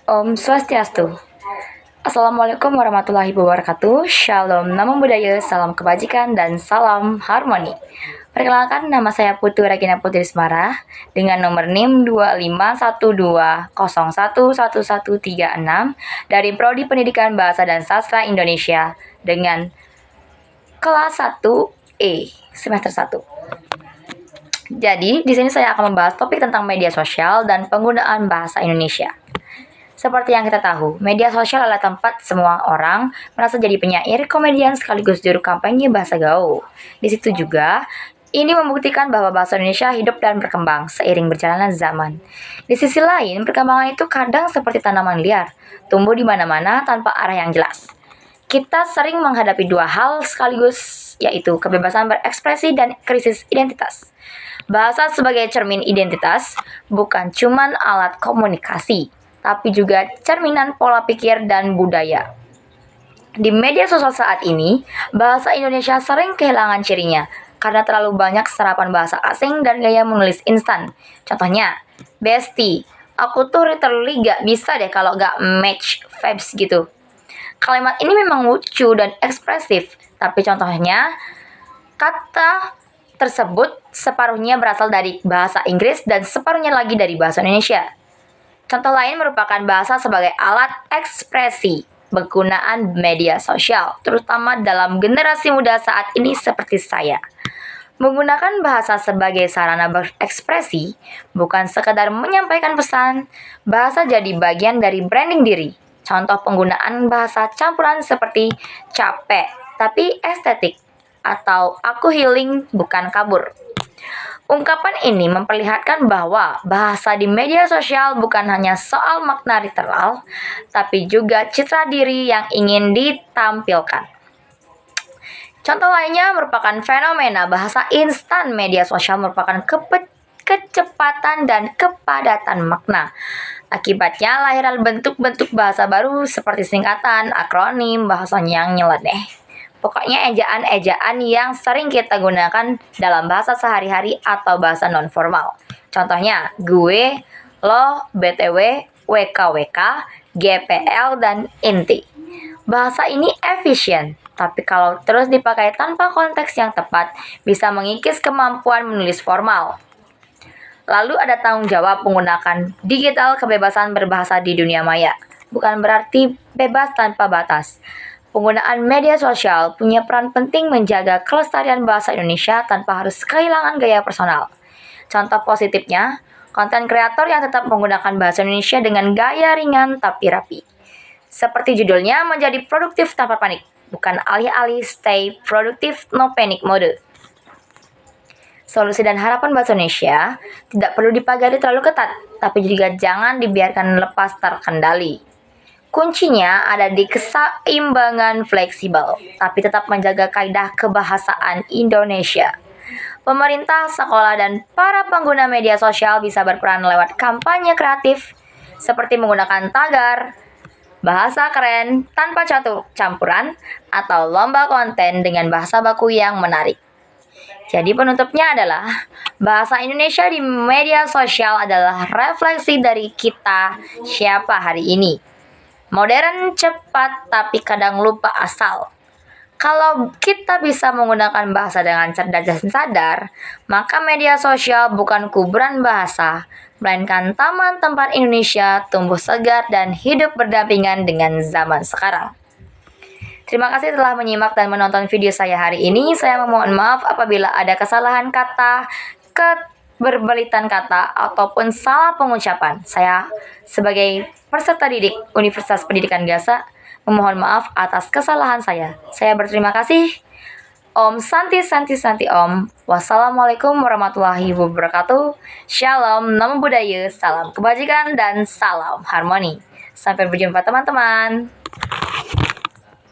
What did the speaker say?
Om Swastiastu. Assalamualaikum warahmatullahi wabarakatuh. Shalom, namo buddhaya, salam kebajikan, dan salam harmoni. Perkenalkan, nama saya Putu Regina Putri Semara dengan nomor NIM 2512011136 dari Prodi Pendidikan Bahasa dan Sastra Indonesia dengan kelas 1E semester 1. Jadi, di sini saya akan membahas topik tentang media sosial dan penggunaan bahasa Indonesia. Seperti yang kita tahu, media sosial adalah tempat semua orang merasa jadi penyair, komedian, sekaligus juru kampanye bahasa gaul. Di situ juga, ini membuktikan bahwa bahasa Indonesia hidup dan berkembang seiring berjalannya zaman. Di sisi lain, perkembangan itu kadang seperti tanaman liar, tumbuh di mana-mana tanpa arah yang jelas. Kita sering menghadapi dua hal sekaligus, yaitu kebebasan berekspresi dan krisis identitas. Bahasa sebagai cermin identitas bukan cuma alat komunikasi, tapi juga cerminan pola pikir dan budaya. Di media sosial saat ini, bahasa Indonesia sering kehilangan cirinya karena terlalu banyak serapan bahasa asing dan gaya menulis instan. Contohnya, bestie, aku tuh literally gak bisa deh kalau gak match vibes gitu. Kalimat ini memang lucu dan ekspresif, tapi contohnya, kata tersebut separuhnya berasal dari bahasa Inggris dan separuhnya lagi dari bahasa Indonesia. Contoh lain merupakan bahasa sebagai alat ekspresi penggunaan media sosial, terutama dalam generasi muda saat ini seperti saya. Menggunakan bahasa sebagai sarana berekspresi bukan sekedar menyampaikan pesan, bahasa jadi bagian dari branding diri. Contoh penggunaan bahasa campuran seperti capek tapi estetik atau aku healing bukan kabur. Ungkapan ini memperlihatkan bahwa bahasa di media sosial bukan hanya soal makna literal, tapi juga citra diri yang ingin ditampilkan. Contoh lainnya merupakan fenomena bahasa instan. Media sosial merupakan kecepatan dan kepadatan makna. Akibatnya lahiran bentuk-bentuk bahasa baru seperti singkatan, akronim, bahasanya yang nyeleneh. Pokoknya ejaan-ejaan yang sering kita gunakan dalam bahasa sehari-hari atau bahasa non-formal. Contohnya, gue, lo, btw, wkwk, gpl, dan inti. Bahasa ini efisien, tapi kalau terus dipakai tanpa konteks yang tepat, bisa mengikis kemampuan menulis formal. Lalu ada tanggung jawab menggunakan digital kebebasan berbahasa di dunia maya. Bukan berarti bebas tanpa batas. Penggunaan media sosial punya peran penting menjaga kelestarian bahasa Indonesia tanpa harus kehilangan gaya personal. Contoh positifnya, konten kreator yang tetap menggunakan bahasa Indonesia dengan gaya ringan tapi rapi. Seperti judulnya, menjadi produktif tanpa panik, bukan alih-alih stay produktif no panic mode. Solusi dan harapan bahasa Indonesia tidak perlu dipagari terlalu ketat, tapi juga jangan dibiarkan lepas terkendali. Kuncinya ada di keseimbangan fleksibel, tapi tetap menjaga kaidah kebahasaan Indonesia. Pemerintah, sekolah, dan para pengguna media sosial bisa berperan lewat kampanye kreatif, seperti menggunakan tagar, bahasa keren tanpa campuran, atau lomba konten dengan bahasa baku yang menarik. Jadi penutupnya adalah, bahasa Indonesia di media sosial adalah refleksi dari kita siapa hari ini. Modern, cepat, tapi kadang lupa asal. Kalau kita bisa menggunakan bahasa dengan cerdas dan sadar, maka media sosial bukan kuburan bahasa, melainkan taman tempat Indonesia tumbuh segar dan hidup berdampingan dengan zaman sekarang. Terima kasih telah menyimak dan menonton video saya hari ini. Saya memohon maaf apabila ada kesalahan kata, berbalitan kata, ataupun salah pengucapan. Saya sebagai peserta didik Universitas Pendidikan Gasa memohon maaf atas kesalahan saya. Saya berterima kasih. Om Santi Santi Santi Om. Wassalamualaikum warahmatullahi wabarakatuh. Shalom, namo buddhaya, salam kebajikan, dan salam harmoni. Sampai berjumpa teman-teman.